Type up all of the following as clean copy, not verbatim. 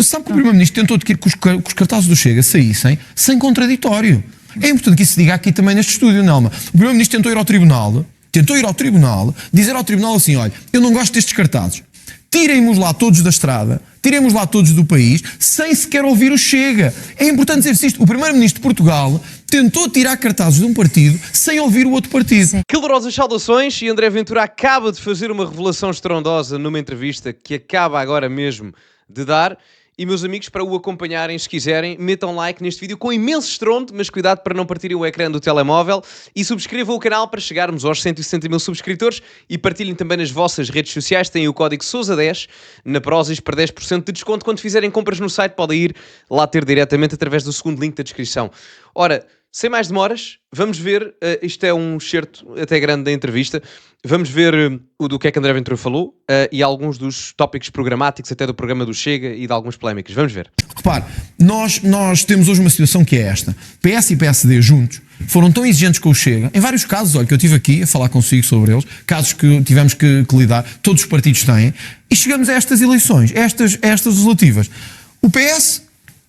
Sabe que o Primeiro-Ministro tentou que os cartazes do Chega saíssem sem contraditório. É importante que isso se diga aqui também neste estúdio, Nelma. O Primeiro-Ministro tentou ir ao Tribunal, dizer ao Tribunal assim, olha, eu não gosto destes cartazes. Tirem-nos lá todos da estrada, tirem-nos lá todos do país, sem sequer ouvir o Chega. É importante dizer-se isto. O Primeiro-Ministro de Portugal tentou tirar cartazes de um partido sem ouvir o outro partido. Sim. Calorosas saudações, e André Ventura acaba de fazer uma revelação estrondosa numa entrevista que acaba agora mesmo de dar. E, meus amigos, para o acompanharem, se quiserem, metam like neste vídeo com imenso estrondo, mas cuidado para não partirem o ecrã do telemóvel, e subscrevam o canal para chegarmos aos 160 mil subscritores, e partilhem também nas vossas redes sociais. Tem o código SOUSA10 na Prozis para 10% de desconto. Quando fizerem compras no site, podem ir lá ter diretamente através do segundo link da descrição. Ora, sem mais demoras, vamos ver, isto é um excerto até grande da entrevista, vamos ver o do que é que André Ventura falou e alguns dos tópicos programáticos até do programa do Chega e de algumas polémicas. Vamos ver. Repare, nós temos hoje uma situação que é esta. PS e PSD juntos foram tão exigentes com o Chega, em vários casos, olha, que eu estive aqui a falar consigo sobre eles, casos que tivemos que lidar, todos os partidos têm, e chegamos a estas eleições, estas legislativas. O PS...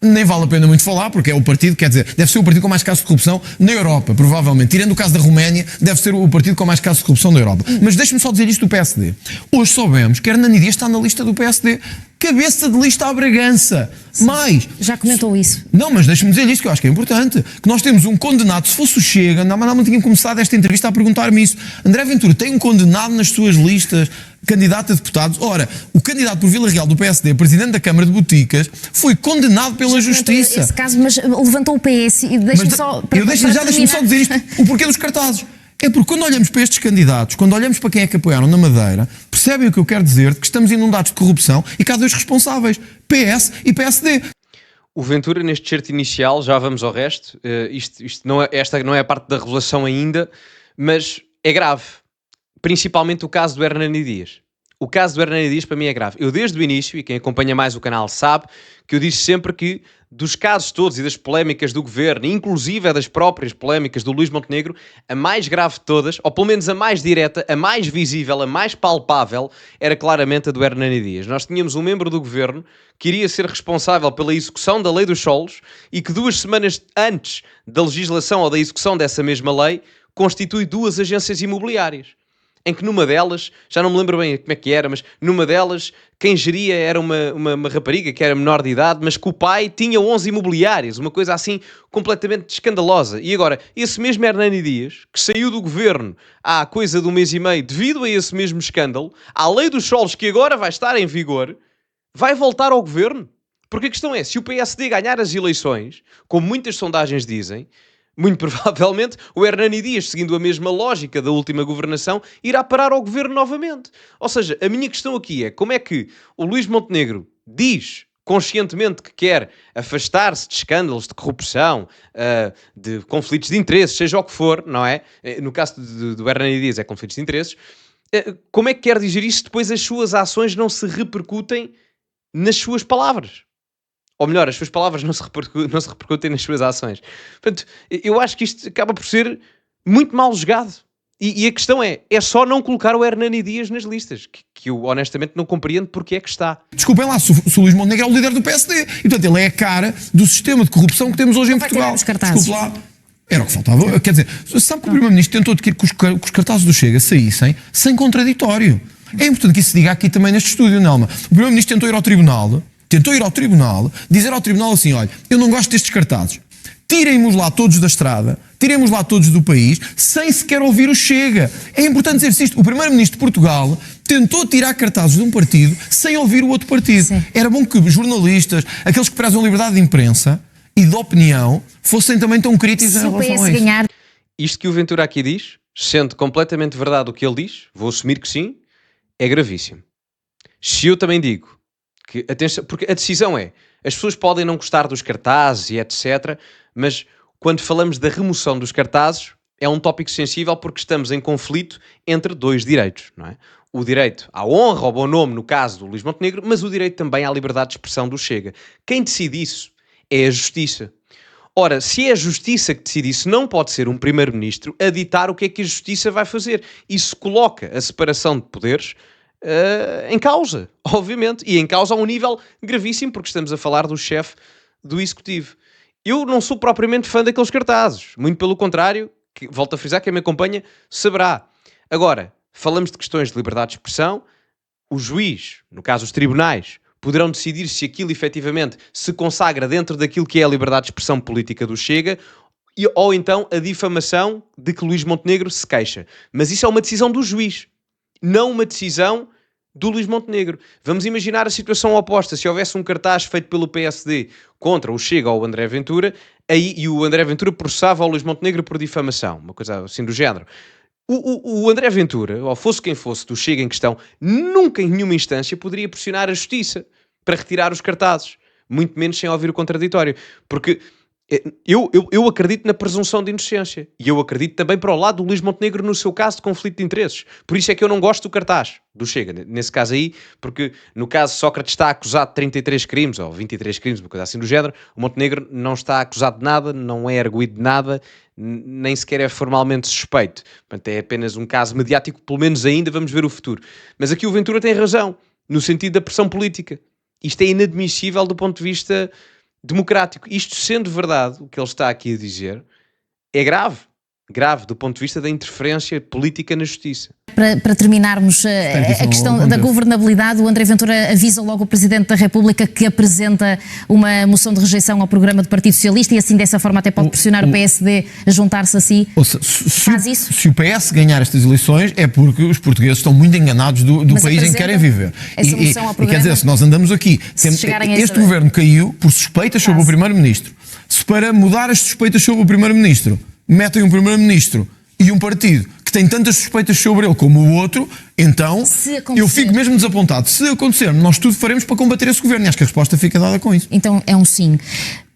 nem vale a pena muito falar, porque é o partido, quer dizer, deve ser o partido com mais casos de corrupção na Europa, provavelmente. Tirando o caso da Roménia, deve ser o partido com mais casos de corrupção na Europa. Mas deixe-me só dizer isto do PSD. Hoje soubemos que Hernani Dias está na lista do PSD. Cabeça de lista à Bragança. Sim, mais. Já comentou isso. Não, mas deixe-me dizer isto que eu acho que é importante. Que nós temos um condenado, se fosse o Chega, não tinha começado esta entrevista a perguntar-me isso. André Ventura tem um condenado nas suas listas, candidato a deputados. Ora, o candidato por Vila Real do PSD, presidente da Câmara de Boticas, foi condenado pela Justiça. Esse caso, mas levantou o PS e deixe-me só... Deixe-me só dizer isto, o porquê dos cartazes. É porque quando olhamos para estes candidatos, quando olhamos para quem é que apoiaram na Madeira, percebem o que eu quero dizer, que estamos inundados de corrupção e que há dois responsáveis, PS e PSD. O Ventura, neste excerto inicial, já vamos ao resto, esta não é a parte da revelação ainda, mas é grave. Principalmente o caso do Hernani Dias. O caso do Hernani Dias para mim é grave. Eu desde o início, e quem acompanha mais o canal sabe, que eu disse sempre que dos casos todos e das polémicas do governo, inclusive das próprias polémicas do Luís Montenegro, a mais grave de todas, ou pelo menos a mais direta, a mais visível, a mais palpável, era claramente a do Hernani Dias. Nós tínhamos um membro do governo que iria ser responsável pela execução da lei dos solos e que 2 semanas antes da legislação ou da execução dessa mesma lei, constitui 2 agências imobiliárias. Em que numa delas, já não me lembro bem como é que era, mas numa delas quem geria era uma rapariga que era menor de idade, mas que o pai tinha 11 imobiliárias, uma coisa assim completamente escandalosa. E agora, esse mesmo Hernani Dias, que saiu do governo há coisa de 1 mês e meio devido a esse mesmo escândalo, à lei dos solos que agora vai estar em vigor, vai voltar ao governo? Porque a questão é, se o PSD ganhar as eleições, como muitas sondagens dizem, muito provavelmente o Hernani Dias, seguindo a mesma lógica da última governação, irá parar ao governo novamente. Ou seja, a minha questão aqui é como é que o Luís Montenegro diz conscientemente que quer afastar-se de escândalos de corrupção, de conflitos de interesses, seja o que for, não é? No caso do Hernani Dias é conflitos de interesses. Como é que quer dizer isso depois as suas ações não se repercutem nas suas palavras? Ou melhor, as suas palavras não se repercutem nas suas ações. Portanto, eu acho que isto acaba por ser muito mal jogado. E a questão é só não colocar o Hernani Dias nas listas, que eu honestamente não compreendo porque é que está. Desculpem lá, se o Luís Montenegro é o líder do PSD. E portanto ele é a cara do sistema de corrupção que temos hoje em Portugal. Desculpe lá. Era o que faltava. Quer dizer, sabe que o Primeiro-Ministro tentou que os cartazes do Chega saíssem sem contraditório. É importante que isso se diga aqui também neste estúdio, Nelma. O Primeiro-Ministro tentou ir ao Tribunal, dizer ao Tribunal assim, olha, eu não gosto destes cartazes. Tirem-nos lá todos da estrada, tirem-nos lá todos do país, sem sequer ouvir o Chega. É importante dizer-se isto. O Primeiro-Ministro de Portugal tentou tirar cartazes de um partido sem ouvir o outro partido. Sim. Era bom que jornalistas, aqueles que prezam a liberdade de imprensa e de opinião, fossem também tão críticos em relação a isso. Isto que o Ventura aqui diz, sendo completamente verdade o que ele diz, vou assumir que sim, é gravíssimo. Se eu também digo que, atenção, porque a decisão é, as pessoas podem não gostar dos cartazes e etc, mas quando falamos da remoção dos cartazes é um tópico sensível porque estamos em conflito entre 2 direitos, não é? O direito à honra, ao bom nome, no caso do Luís Montenegro, mas o direito também à liberdade de expressão do Chega. Quem decide isso é a Justiça. Ora, se é a Justiça que decide isso, não pode ser um Primeiro-Ministro a ditar o que é que a Justiça vai fazer. Isso coloca a separação de poderes em causa, obviamente, e em causa a um nível gravíssimo, porque estamos a falar do chefe do Executivo. Eu não sou propriamente fã daqueles cartazes, muito pelo contrário, volto a frisar, quem me acompanha saberá. Agora, falamos de questões de liberdade de expressão, o juiz, no caso os tribunais, poderão decidir se aquilo efetivamente se consagra dentro daquilo que é a liberdade de expressão política do Chega, ou então a difamação de que Luís Montenegro se queixa. Mas isso é uma decisão do juiz, não uma decisão do Luís Montenegro. Vamos imaginar a situação oposta. Se houvesse um cartaz feito pelo PSD contra o Chega ou o André Ventura, e o André Ventura processava o Luís Montenegro por difamação, uma coisa assim do género. O André Ventura, ou fosse quem fosse do Chega em questão, nunca em nenhuma instância poderia pressionar a justiça para retirar os cartazes, muito menos sem ouvir o contraditório, porque eu acredito na presunção de inocência, e eu acredito também para o lado do Luís Montenegro no seu caso de conflito de interesses. Por isso é que eu não gosto do cartaz do Chega, nesse caso aí, porque no caso Sócrates está acusado de 33 crimes, ou 23 crimes, uma coisa assim do género, o Montenegro não está acusado de nada, não é arguido de nada, nem sequer é formalmente suspeito. Portanto, é apenas um caso mediático, pelo menos ainda vamos ver o futuro. Mas aqui o Ventura tem razão, no sentido da pressão política. Isto é inadmissível do ponto de vista democrático. Isto sendo verdade, o que ele está aqui a dizer, é grave. Grave do ponto de vista da interferência política na justiça. Para terminarmos a questão da governabilidade, o André Ventura avisa logo o Presidente da República que apresenta uma moção de rejeição ao programa do Partido Socialista e assim dessa forma até pode pressionar o PSD a juntar-se a si. Faz isso? Se o PS ganhar estas eleições é porque os portugueses estão muito enganados do país em que querem viver. E quer dizer, se nós andamos aqui, este governo caiu por suspeitas sobre o Primeiro-Ministro. Se para mudar as suspeitas sobre o Primeiro-Ministro metem um Primeiro-Ministro e um partido que tem tantas suspeitas sobre ele como o outro, então eu fico mesmo desapontado. Se acontecer, nós tudo faremos para combater esse governo. E acho que a resposta fica dada com isso. Então é um sim.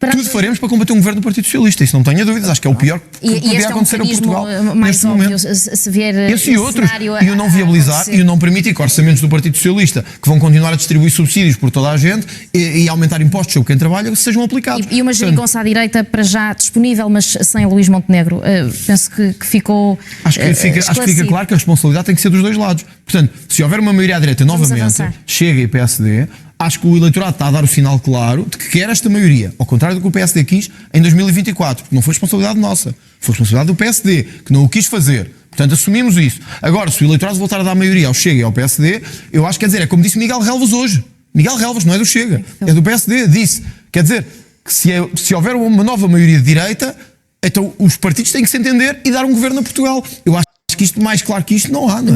Tudo faremos para combater um governo do Partido Socialista, isso não tenha dúvidas. Acho que é o pior que poderia acontecer a Portugal neste momento. Se vier esse e outros, e o não viabilizar e o não permitir que orçamentos do Partido Socialista, que vão continuar a distribuir subsídios por toda a gente e aumentar impostos sobre quem trabalha, sejam aplicados. E uma geringonça à direita para já disponível, mas sem Luís Montenegro. Penso que ficou acho que fica claro que a responsabilidade tem que ser dos dois lados. Portanto, se houver uma maioria à direita novamente, Chega e PSD, acho que o eleitorado está a dar o sinal claro de que quer esta maioria, ao contrário do que o PSD quis em 2024, porque não foi responsabilidade nossa, foi responsabilidade do PSD, que não o quis fazer. Portanto, assumimos isso. Agora, se o eleitorado voltar a dar maioria ao Chega e ao PSD, eu acho que, quer dizer, é como disse Miguel Relvas hoje. Miguel Relvas não é do Chega, é do PSD, disse. Quer dizer, que se houver uma nova maioria de direita, então os partidos têm que se entender e dar um governo a Portugal. Eu acho que isto, mais claro que isto, não há. Não é?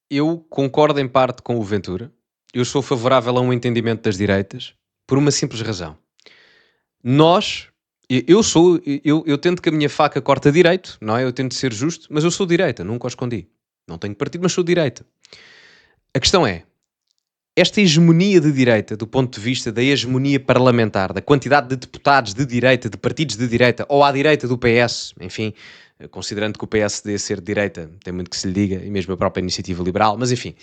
Eu concordo em parte com o Ventura. Eu sou favorável a um entendimento das direitas por uma simples razão. Eu tento que a minha faca corta direito, não é? Eu tento ser justo, mas eu sou direita, nunca o escondi. Não tenho partido, mas sou direita. A questão é, esta hegemonia de direita, do ponto de vista da hegemonia parlamentar, da quantidade de deputados de direita, de partidos de direita, ou à direita do PS, enfim, considerando que o PSD ser de direita, tem muito que se lhe diga, e mesmo a própria Iniciativa Liberal, mas enfim...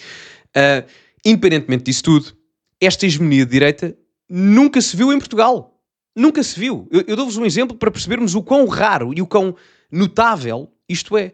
independentemente disso tudo, esta hegemonia de direita nunca se viu em Portugal. Nunca se viu. Eu dou-vos um exemplo para percebermos o quão raro e o quão notável isto é.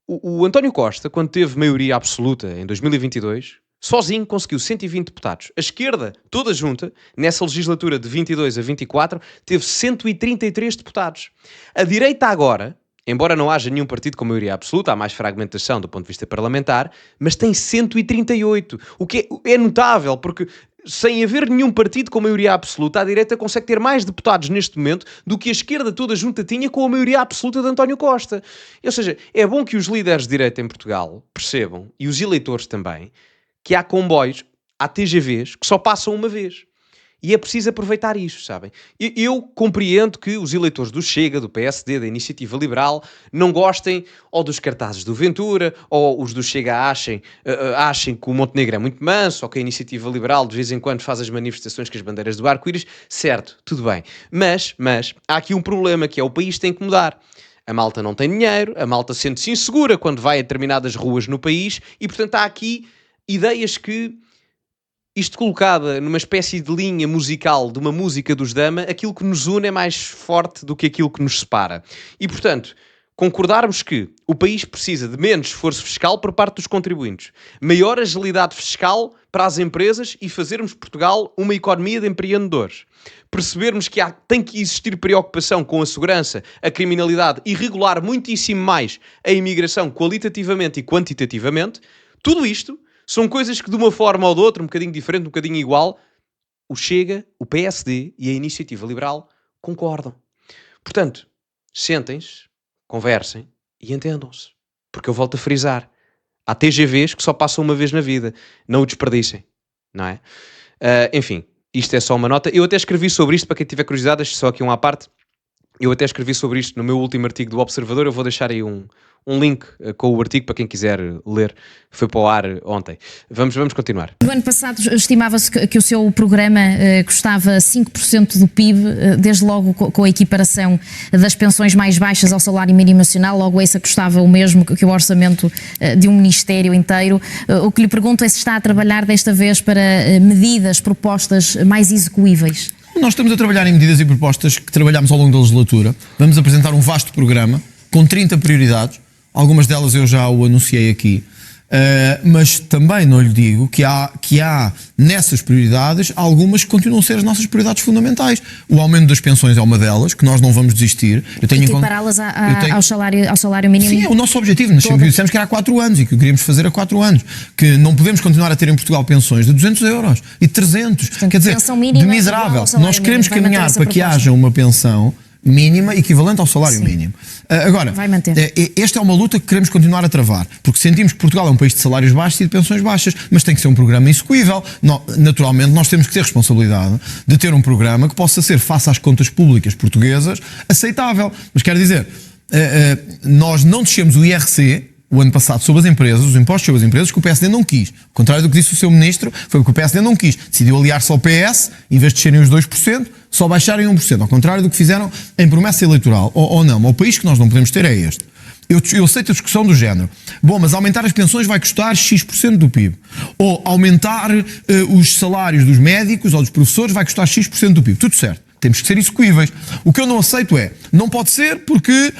O António Costa, quando teve maioria absoluta em 2022, sozinho conseguiu 120 deputados. A esquerda, toda junta, nessa legislatura de 22 a 24, teve 133 deputados. A direita agora... Embora não haja nenhum partido com maioria absoluta, há mais fragmentação do ponto de vista parlamentar, mas tem 138, o que é notável, porque sem haver nenhum partido com maioria absoluta, a direita consegue ter mais deputados neste momento do que a esquerda toda junta tinha com a maioria absoluta de António Costa. Ou seja, é bom que os líderes de direita em Portugal percebam, e os eleitores também, que há comboios, há TGVs, que só passam uma vez. E é preciso aproveitar isto, sabem? Eu compreendo que os eleitores do Chega, do PSD, da Iniciativa Liberal, não gostem ou dos cartazes do Ventura, ou os do Chega achem que o Montenegro é muito manso, ou que a Iniciativa Liberal de vez em quando faz as manifestações com as bandeiras do arco-íris. Certo, tudo bem. Mas há aqui um problema, que é o país tem que mudar. A malta não tem dinheiro, a malta sente-se insegura quando vai a determinadas ruas no país, e portanto há aqui ideias que... Isto colocada numa espécie de linha musical de uma música dos Dama, aquilo que nos une é mais forte do que aquilo que nos separa. E, portanto, concordarmos que o país precisa de menos esforço fiscal por parte dos contribuintes, maior agilidade fiscal para as empresas e fazermos Portugal uma economia de empreendedores. Percebermos que tem que existir preocupação com a segurança, a criminalidade e regular muitíssimo mais a imigração qualitativamente e quantitativamente. Tudo isto são coisas que de uma forma ou de outra, um bocadinho diferente, um bocadinho igual, o Chega, o PSD e a Iniciativa Liberal concordam. Portanto, sentem-se, conversem e entendam-se. Porque eu volto a frisar. Há TGVs que só passam uma vez na vida. Não o desperdicem. Não é? Enfim, isto é só uma nota. Eu até escrevi sobre isto, para quem tiver curiosidade, deixo só aqui uma à parte. Eu até escrevi sobre isto no meu último artigo do Observador. Eu vou deixar aí um link com o artigo para quem quiser ler. Foi para o ar ontem. Vamos continuar. No ano passado estimava-se que o seu programa custava 5% do PIB, desde logo com a equiparação das pensões mais baixas ao salário mínimo nacional, logo essa custava o mesmo que o orçamento de um ministério inteiro. O que lhe pergunto é se está a trabalhar desta vez para medidas, propostas mais execuíveis. Nós estamos a trabalhar em medidas e propostas que trabalhamos ao longo da legislatura. Vamos apresentar um vasto programa com 30 prioridades. Algumas delas eu já o anunciei aqui. Mas também não lhe digo que há nessas prioridades algumas que continuam a ser as nossas prioridades fundamentais. O aumento das pensões é uma delas, que nós não vamos desistir. Equipará-las ao salário mínimo? Sim, é o nosso objetivo. Nós sempre dissemos que era há 4 anos e que o queríamos fazer há 4 anos. Que não podemos continuar a ter em Portugal pensões de 200 euros e de 300. Portanto, quer dizer, de miserável. Nós queremos caminhar para que haja uma pensão mínima equivalente ao salário mínimo. Agora, esta é uma luta que queremos continuar a travar, porque sentimos que Portugal é um país de salários baixos e de pensões baixas, mas tem que ser um programa execuível. Naturalmente, nós temos que ter responsabilidade de ter um programa que possa ser, face às contas públicas portuguesas, aceitável. Mas quero dizer, nós não descemos o IRC o ano passado sobre as empresas, os impostos sobre as empresas, que o PSD não quis. Ao contrário do que disse o seu ministro, foi o que o PSD não quis. Decidiu aliar-se ao PS, em vez de descerem os 2%, só baixarem 1%. Ao contrário do que fizeram em promessa eleitoral. Ou não, o país que nós não podemos ter é este. Eu aceito a discussão do género. Bom, mas aumentar as pensões vai custar X% do PIB. Ou aumentar os salários dos médicos ou dos professores vai custar X% do PIB. Tudo certo. Temos que ser execuíveis. O que eu não aceito não pode ser porque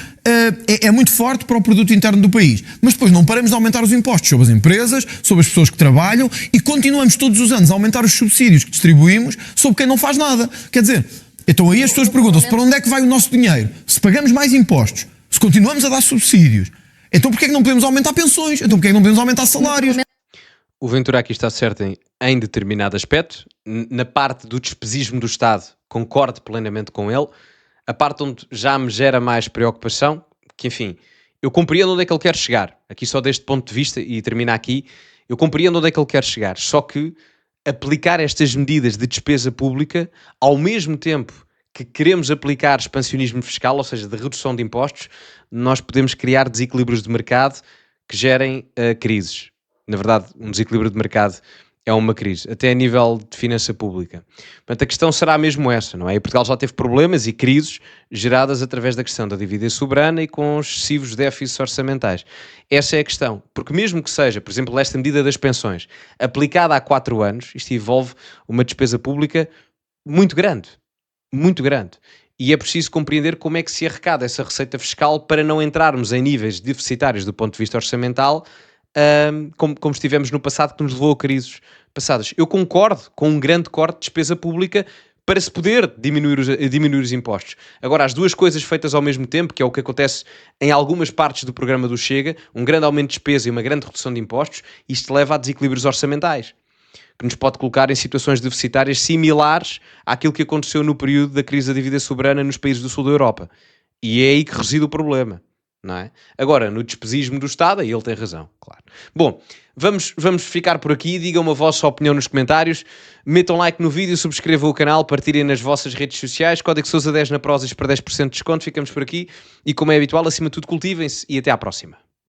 é muito forte para o produto interno do país. Mas depois não paramos de aumentar os impostos sobre as empresas, sobre as pessoas que trabalham e continuamos todos os anos a aumentar os subsídios que distribuímos sobre quem não faz nada. Quer dizer, então aí as pessoas perguntam-se para onde é que vai o nosso dinheiro? Se pagamos mais impostos, se continuamos a dar subsídios, então porquê é que não podemos aumentar pensões? Então porquê é que não podemos aumentar salários? O Ventura aqui está certo em determinado aspecto. Na parte do despesismo do Estado, concordo plenamente com ele. A parte onde já me gera mais preocupação, que enfim, eu compreendo onde é que ele quer chegar. Aqui só deste ponto de vista, e termina aqui, eu compreendo onde é que ele quer chegar. Só que aplicar estas medidas de despesa pública, ao mesmo tempo que queremos aplicar expansionismo fiscal, ou seja, de redução de impostos, nós podemos criar desequilíbrios de mercado que gerem crises. Na verdade, um desequilíbrio de mercado é uma crise, até a nível de finança pública. Portanto, a questão será mesmo essa, não é? E Portugal já teve problemas e crises geradas através da questão da dívida soberana e com excessivos déficits orçamentais. Essa é a questão, porque mesmo que seja, por exemplo, esta medida das pensões, aplicada há 4 anos, isto envolve uma despesa pública muito grande, muito grande. E é preciso compreender como é que se arrecada essa receita fiscal para não entrarmos em níveis deficitários do ponto de vista orçamental, como estivemos no passado, que nos levou a crises passadas. Eu concordo com um grande corte de despesa pública para se poder diminuir os impostos. Agora, as duas coisas feitas ao mesmo tempo, que é o que acontece em algumas partes do programa do Chega, um grande aumento de despesa e uma grande redução de impostos, isto leva a desequilíbrios orçamentais, que nos pode colocar em situações deficitárias similares àquilo que aconteceu no período da crise da dívida soberana nos países do sul da Europa. E é aí que reside o problema. Não é? Agora, no despesismo do Estado, aí ele tem razão, claro. Bom, vamos ficar por aqui, digam a vossa opinião nos comentários, metam like no vídeo, subscrevam o canal, partilhem nas vossas redes sociais, Código Sousa 10 na Prozis para 10% de desconto, ficamos por aqui e como é habitual, acima de tudo cultivem-se e até à próxima.